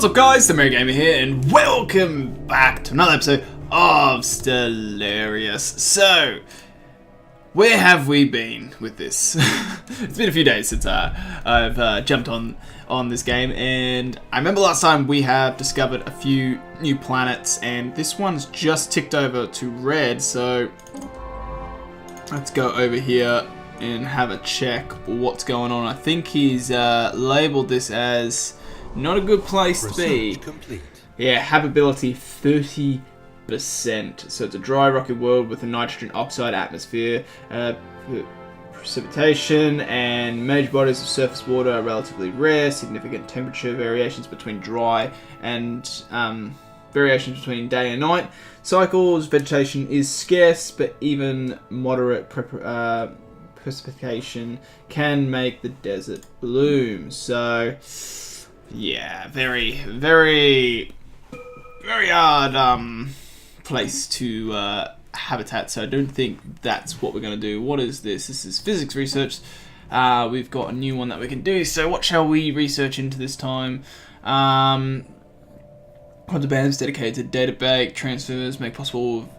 What's up guys, TheMerryGamer here, and welcome back to another episode of Stellaris. So, where have we been with this? It's been a few days since I've jumped on this game, and I remember last time we have discovered a few new planets, and this one's just ticked over to red, so let's go over here and have a check what's going on. I think he's labeled this as not a good place to be. Complete. Yeah, habitability 30%. So it's a dry, rocky world with a nitrogen oxide atmosphere. Precipitation and major bodies of surface water are relatively rare. Significant temperature variations between dry and variations between day and night cycles. Vegetation is scarce, but even moderate precipitation can make the desert bloom. So, yeah, very hard place to habitat. So I don't think that's what we're going to do. What is this? This is physics research. We've got a new one that we can do. So what shall we research into this time? Quantum bands dedicated to data bank transfers make possible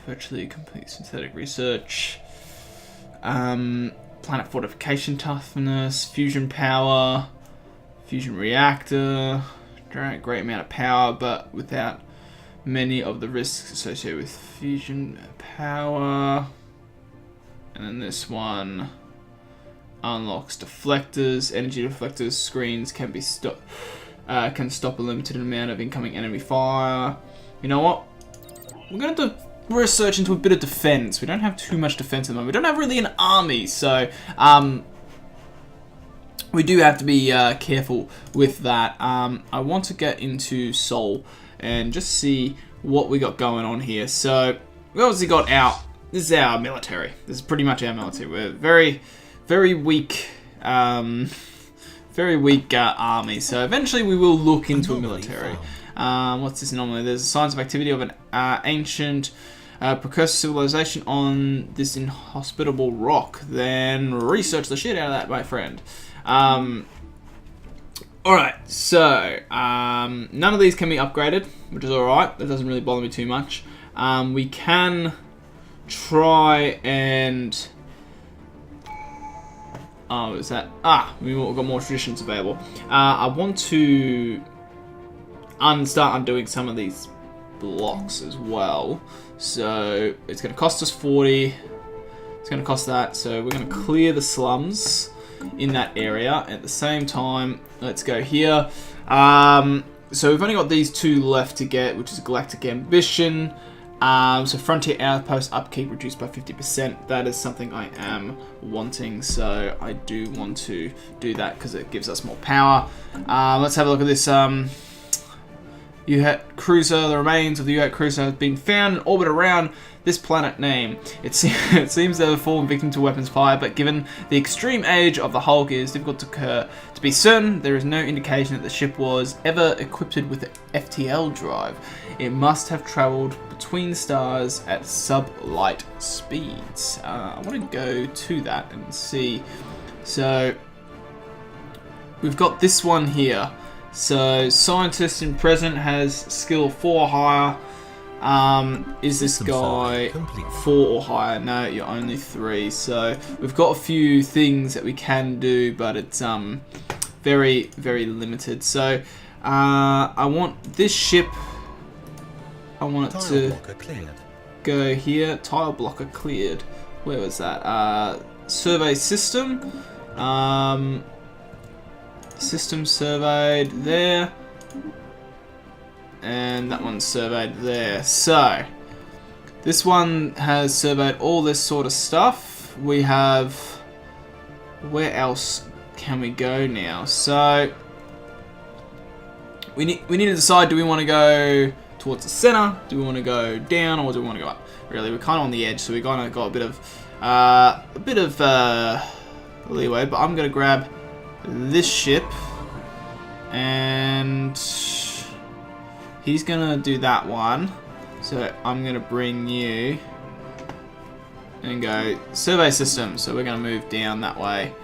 virtually complete synthetic research. Planet fortification toughness, fusion power, fusion reactor, great amount of power, but without many of the risks associated with fusion power. And then this one unlocks deflectors, energy deflectors. Screens can be can stop a limited amount of incoming enemy fire. You know what? We're going to research into a bit of defense. We don't have too much defense at the moment. We don't have really an army, so we do have to be careful with that. I want to get into Sol and just see what we got going on here. So we obviously got this is our military. This is pretty much our military. We're very weak, very weak army. So eventually we will look into a military. What's this anomaly? There's signs of activity of an ancient precursor civilization on this inhospitable rock. Then research the shit out of that, my friend. Alright, so none of these can be upgraded, which is alright. That doesn't really bother me too much. We can try and... Oh, is that... we've got more traditions available. I want to start undoing some of these blocks as well. So it's going to cost us 40. It's going to cost that. So we're going to clear the slums in that area. At the same time, let's go here. So we've only got these two left to get, which is galactic ambition. So frontier outpost upkeep reduced by 50%. That is something I am wanting, so I do want to do that because it gives us more power. Let's have a look at this. Cruiser. The remains of the Cruiser have been found in orbit around this planet name. It seems they were fallen victim to weapons fire, but given the extreme age of the Hulk, it is difficult to be certain. There is no indication that the ship was ever equipped with an FTL drive. It must have traveled between stars at sub-light speeds. I want to go to that and see. So we've got this one here. So, scientist in present has skill 4 or higher. Is this guy 4 or higher? No, you're only 3. So, we've got a few things that we can do, but it's very limited. So, I want this ship. I want it to go here. Tile blocker cleared. Where was that? Survey system. System surveyed there, and that one's surveyed there. So this one has surveyed all this sort of stuff. We have, where else can we go now? So we need to decide, do we want to go towards the center, do we want to go down, or do we want to go up? Really, we're kind of on the edge, so we kind of got a bit of leeway, but I'm gonna grab this ship, and he's gonna do that one. So I'm gonna bring you and go survey system. So we're gonna move down that way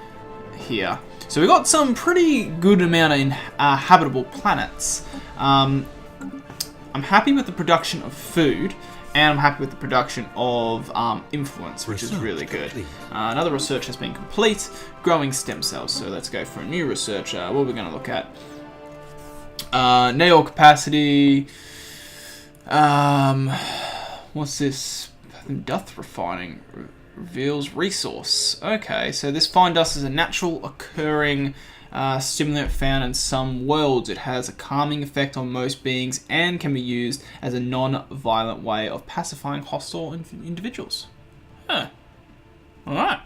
here. So we got some pretty good amount of habitable planets. I'm happy with the production of food, and I'm happy with the production of influence, which is really good. Another research has been complete, growing stem cells. So let's go for a new research. What are we going to look at? Nail capacity. What's this? Dust refining reveals resource. Okay, so this fine dust is a natural occurring stimulant found in some worlds. It has a calming effect on most beings and can be used as a non-violent way of pacifying hostile individuals. Huh. Alright.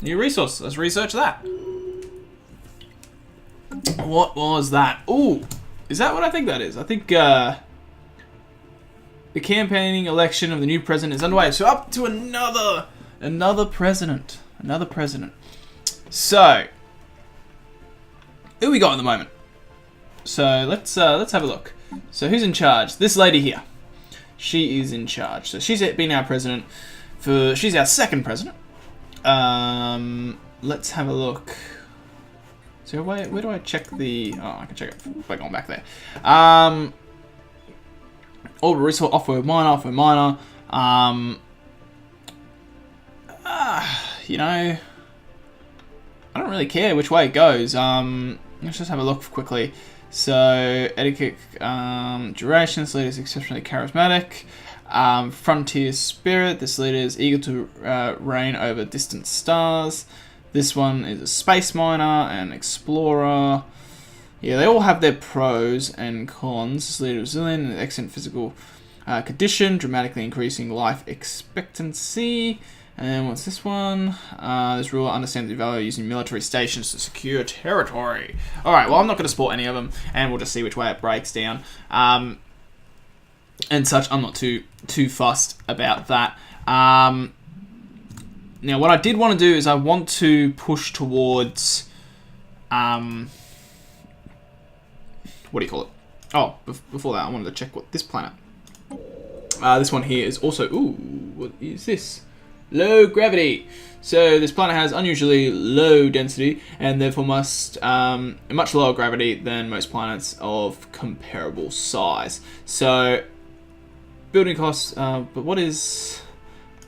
New resource. Let's research that. What was that? Ooh. Is that what I think that is? I think the campaigning election of the new president is underway. So up to another president. Another president. So who we got at the moment? So let's have a look. So who's in charge? This lady here. She is in charge. So she's been our president for. She's our second president. Let's have a look. So where do I check the? Oh, I can check it by going back there. Orbital resource offer minor. You know, I don't really care which way it goes. Let's just have a look quickly. So, etiquette, duration, this leader is exceptionally charismatic. Frontier spirit, this leader is eager to reign over distant stars. This one is a space miner and explorer. Yeah, they all have their pros and cons. This leader is resilient and excellent physical condition, dramatically increasing life expectancy. And what's this one? This ruler understands the value of using military stations to secure territory. Alright, well, I'm not going to support any of them, and we'll just see which way it breaks down. And such, I'm not too fussed about that. Now, what I did want to do is I want to push towards... what do you call it? Oh, before that, I wanted to check what this planet... this one here is also... Ooh, what is this? Low gravity. So this planet has unusually low density and therefore must much lower gravity than most planets of comparable size. So building costs, but what is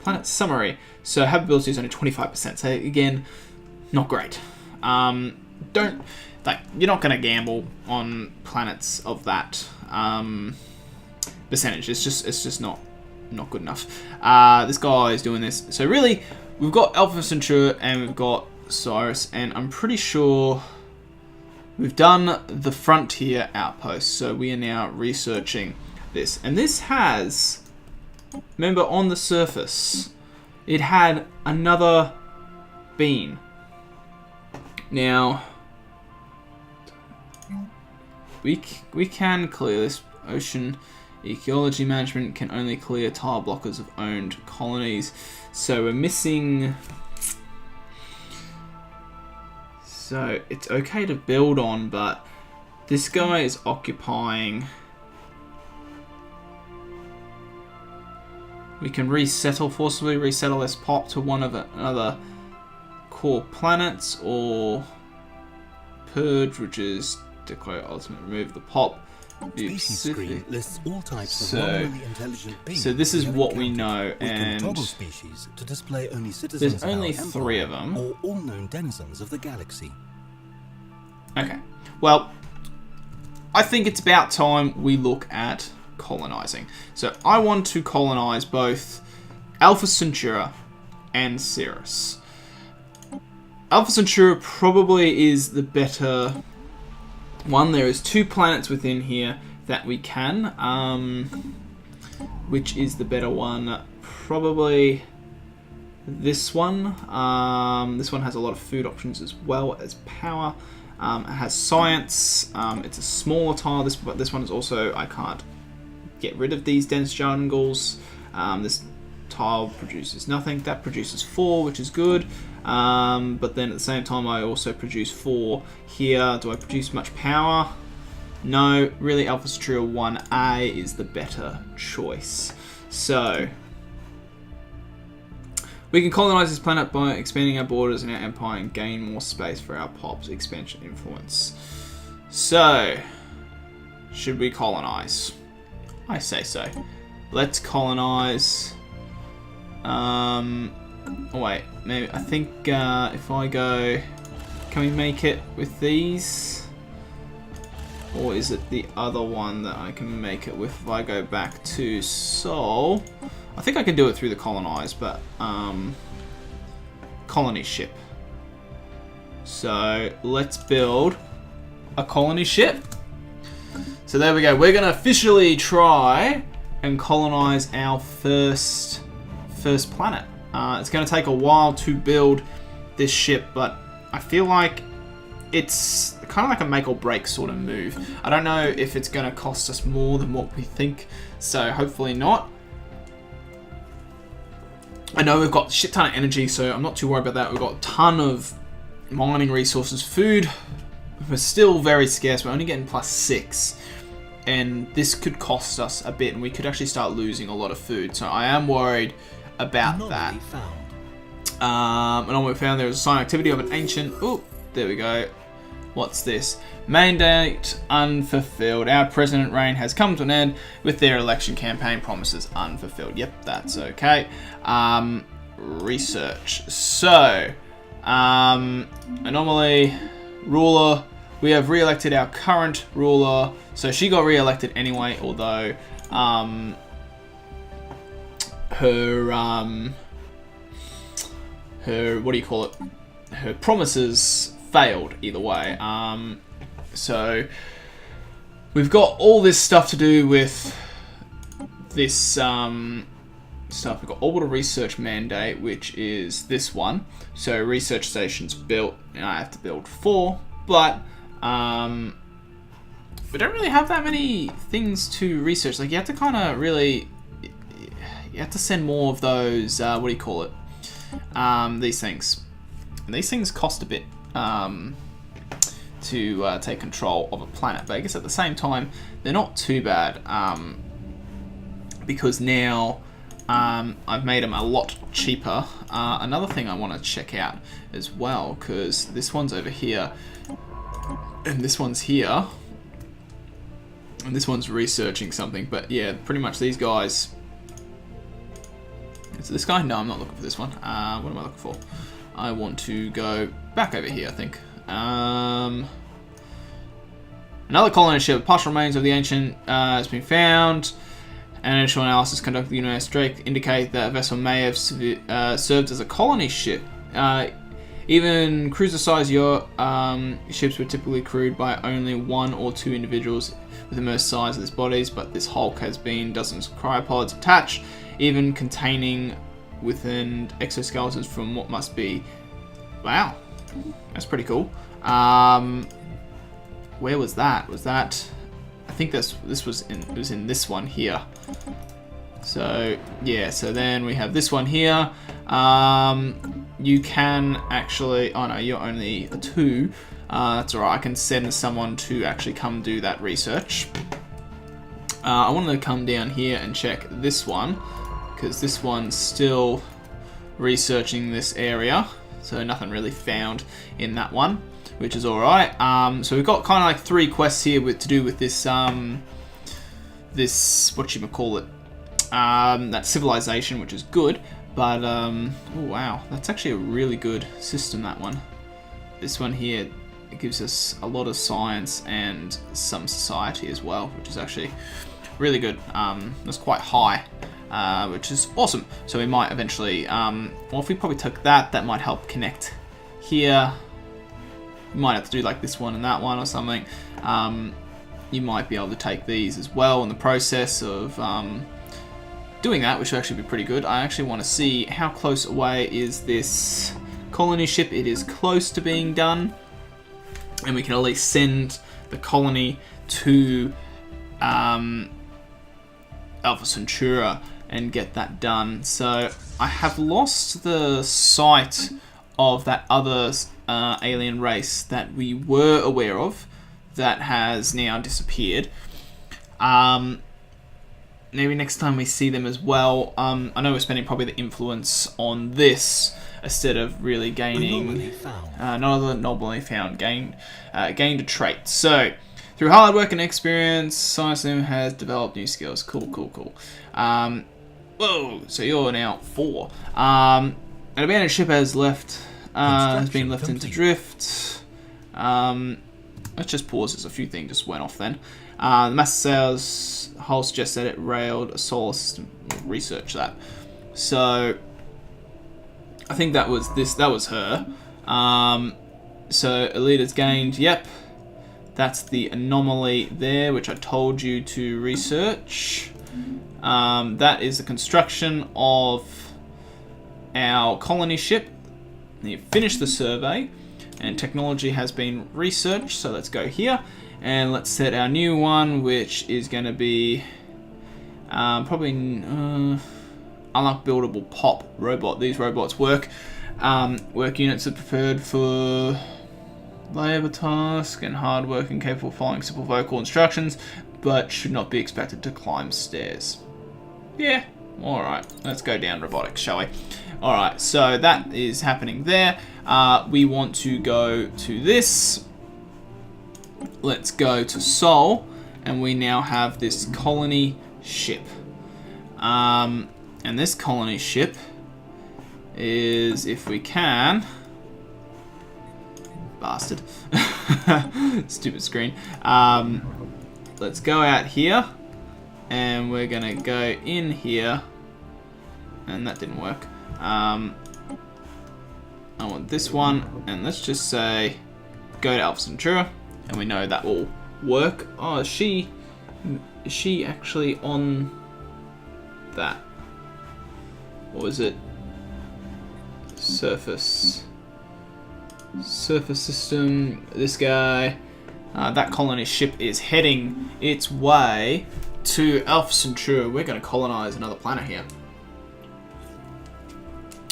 planet summary? So habitability is only 25%. So again, not great. You're not going to gamble on planets of that percentage. It's just not good enough. This guy is doing this. So really, we've got Alpha Centauri and we've got Cyrus, and I'm pretty sure we've done the frontier outpost. So we are now researching this. And this has, remember, on the surface, it had another beam. Now, we can clear this ocean. Ecology management can only clear tile blockers of owned colonies. So we're missing... So it's okay to build on, but this guy is occupying... We can forcibly resettle this pop to one of another core planets, or purge, which is declare ultimate remove the pop. Screen lists all types of normally intelligent beings. So this is what we know, and toggle species to display only citizens there's only 3 of them, or all known denizens of the galaxy. Okay, well, I think it's about time we look at colonizing. So I want to colonize both Alpha Centauri and Ceres. Alpha Centauri probably is the better one. There is 2 planets within here that we can. Which is the better one? Probably this one. This one has a lot of food options as well as power. It has science. It's a smaller tile. This one is also, I can't get rid of these dense jungles. This tile produces nothing. That produces 4, which is good. But then at the same time, I also produce 4 here. Do I produce much power? No, really, Alpha Centauri 1A is the better choice. So We can colonize this planet by expanding our borders and our empire and gain more space for our pop's expansion influence. So, should we colonize? I say so. Let's colonize. Oh wait, maybe I think if I go, can we make it with these? Or is it the other one that I can make it with if I go back to Sol? I think I can do it through the colonize, but colony ship. So let's build a colony ship. So there we go. We're gonna officially try and colonize our first planet. It's gonna take a while to build this ship, but I feel like it's kind of like a make or break sort of move. I don't know if it's gonna cost us more than what we think, so hopefully not. I know we've got a shit ton of energy, so I'm not too worried about that. We've got a ton of mining resources. Food, we're still very scarce. We're only getting +6. And this could cost us a bit, and we could actually start losing a lot of food. So I am worried about that. Anomaly found. There was a sign of activity of an ancient... Oh, there we go. What's this? Mandate unfulfilled. Our president reign has come to an end with their election campaign promises unfulfilled. Yep, that's okay. Research. So, anomaly, ruler. We have re-elected our current ruler. So she got re-elected anyway, although her what do you call it? Her promises failed either way. So we've got all this stuff to do with this stuff. We've got orbital research mandate, which is this one. So research stations built, and I have to build 4, but we don't really have that many things to research. Like, you have to kind of really, you have to send more of those, what do you call it? These things. And these things cost a bit to take control of a planet, but I guess at the same time, they're not too bad, because now I've made them a lot cheaper. Another thing I want to check out as well, because this one's over here, and this one's here, and this one's researching something, but yeah, pretty much these guys. Is it this guy? No, I'm not looking for this one. What am I looking for? I want to go back over here, I think. Another colony ship, partial remains of the ancient has been found. An initial analysis conducted by the United States indicate that a vessel may have served as a colony ship. Even cruiser-sized ships were typically crewed by only 1 or 2 individuals with the most size of these bodies, but this hulk has been dozens of cryopods attached, even containing within exoskeletons from what must be... Wow, that's pretty cool. Where was that? Was that... I think this was in this one here. So yeah, so then we have this one here. You can actually, oh no, you're only a 2. That's alright, I can send someone to actually come do that research. I wanted to come down here and check this one, because this one's still researching this area, so nothing really found in that one, which is alright. So we've got kind of like 3 quests here to do with this, this, whatchamacallit, that civilization, which is good, but, oh wow, that's actually a really good system, that one. This one here, it gives us a lot of science and some society as well, which is actually really good. That's quite high, which is awesome. So we might eventually, well, if we probably took that, that might help connect here. You might have to do like this one and that one or something. You might be able to take these as well in the process of doing that, which would actually be pretty good. I actually want to see how close away is this colony ship. It is close to being done, and we can at least send the colony to Alpha Centauri and get that done. So I have lost the sight of that other alien race that we were aware of that has now disappeared. maybe next time we see them as well. I know we're spending probably the influence on this instead of really gaining another anomaly found, gained a trait. So through hard work and experience, Science Sim has developed new skills. Cool. Whoa, so you're now 4. An abandoned ship has been left into drift. Let's just pause, there's a few things just went off then. The master sails hull suggests that it railed a solar system. We'll research that. So I think that was her. So Elita's gained, yep. That's the anomaly there, which I told you to research. That is the construction of our colony ship. You finish the survey, and technology has been researched. So let's go here, and let's set our new one, which is going to be probably unlock buildable pop robot. These robots work units are prepared for labor task and hard work and capable of following simple vocal instructions, but should not be expected to climb stairs. Yeah, alright, let's go down robotics, shall we? Alright, so that is happening there. We want to go to this. Let's go to Sol, and we now have this colony ship. And this colony ship is, if we can... Bastard. Stupid screen. Let's go out here, and we're gonna go in here, and that didn't work. I want this one, and let's just say go to Alpha Centauri, and we know that will work. Oh, is she actually on that? Or is it surface system? This guy, that colony ship is heading its way to Alpha Centauri. We're going to colonize another planet here,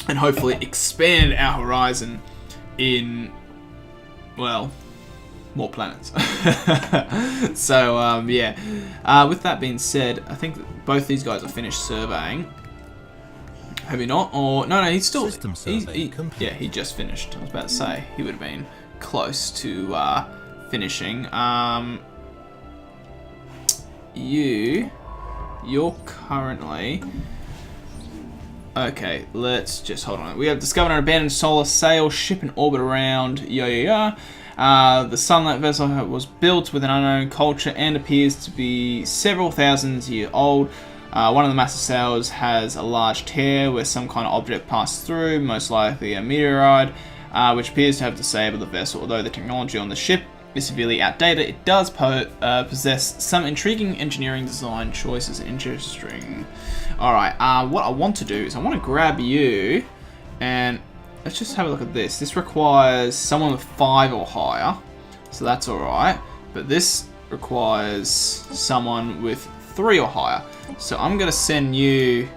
and hopefully expand our horizon in, well, more planets. So yeah, with that being said, I think that both these guys are finished surveying. Have you not? Or no, he's still. Yeah, he just finished. I was about to say he would have been close to finishing. You're currently. Okay, let's just hold on. We have discovered an abandoned solar sail ship in orbit around. The Sunlight vessel was built with an unknown culture and appears to be several thousands years old. One of the massive sails has a large tear where some kind of object passed through, most likely a meteorite, which appears to have disabled the vessel. Although the technology on the ship is severely outdated, it does possess some intriguing engineering design choices. Interesting. Alright, what I want to do is I want to grab you, and let's just have a look at this. This requires someone with 5 or higher, so that's alright. But this requires someone with 3 or higher. So I'm going to send you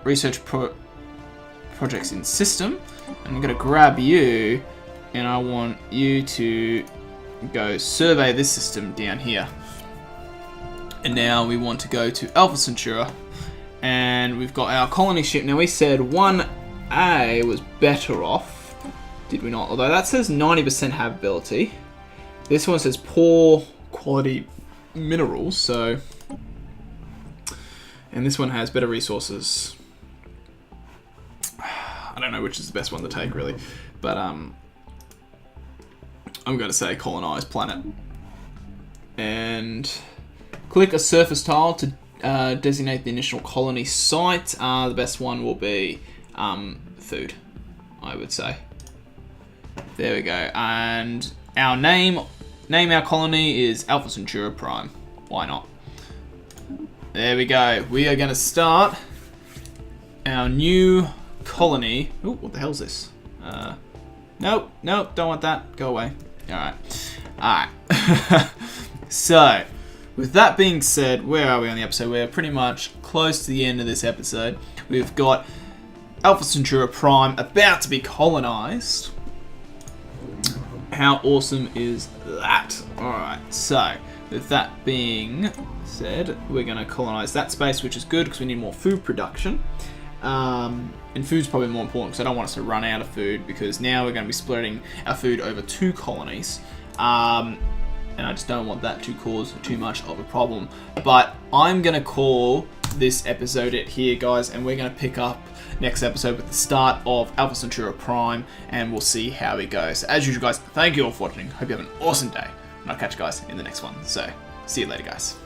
research projects in system. I'm going to grab you, and I want you to go survey this system down here. And now we want to go to Alpha Centauri, and we've got our colony ship. Now we said 1A was better off, did we not? Although that says 90% habitability. This one says poor quality minerals, so, and this one has better resources. I don't know which is the best one to take really, but I'm going to say colonize planet, and click a surface tile to designate the initial colony site. The best one will be food, I would say. There we go, and our name our colony is Alpha Centauri Prime. Why not? There we go. We are going to start our new colony. Ooh, what the hell's this? Nope, don't want that. Go away. Alright. So, with that being said, where are we on the episode? We're pretty much close to the end of this episode. We've got Alpha Centauri Prime about to be colonized. How awesome is that? Alright, so with that being said, we're going to colonize that space, which is good because we need more food production. And food's probably more important because I don't want us to run out of food, because now we're going to be splitting our food over 2 colonies. And I just don't want that to cause too much of a problem. But I'm going to call this episode it here, guys, and we're going to pick up next episode with the start of Alpha Centauri Prime, and we'll see how it goes. As usual, guys, thank you all for watching. Hope you have an awesome day, and I'll catch you guys in the next one. So, see you later, guys.